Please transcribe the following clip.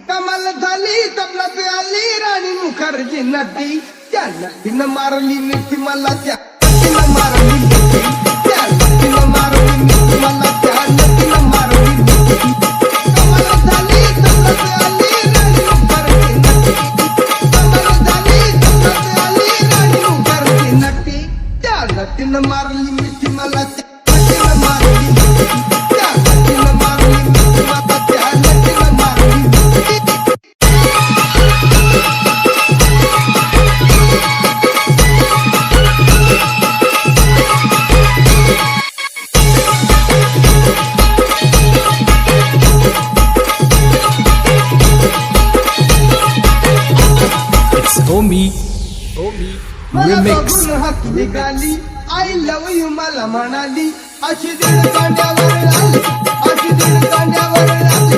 कमाल झाली तबलात आली राणी मुखर्जी नटी त्या नटीनं मारली मिठी मला त्या नटीनं मारली मिठी त्या नटीनं मारली मिठी मला त्या नटीनं मारली मिठी कमाल झाली तबलात आली राणी मुखर्जी नटी कमाल झाली तबलात आली राणी मुखर्जी नटी त्या नटीनं मारली मिठी मला त्या नटीनं मारली मिठी त्या नटीनं मारली मिठी मला त्या नटीनं मारली मिठी Homie Remix. निघाली आय लव यू मला म्हणाली अशी दीड कांड्यावर आली अशी दीड कांड्यावर आली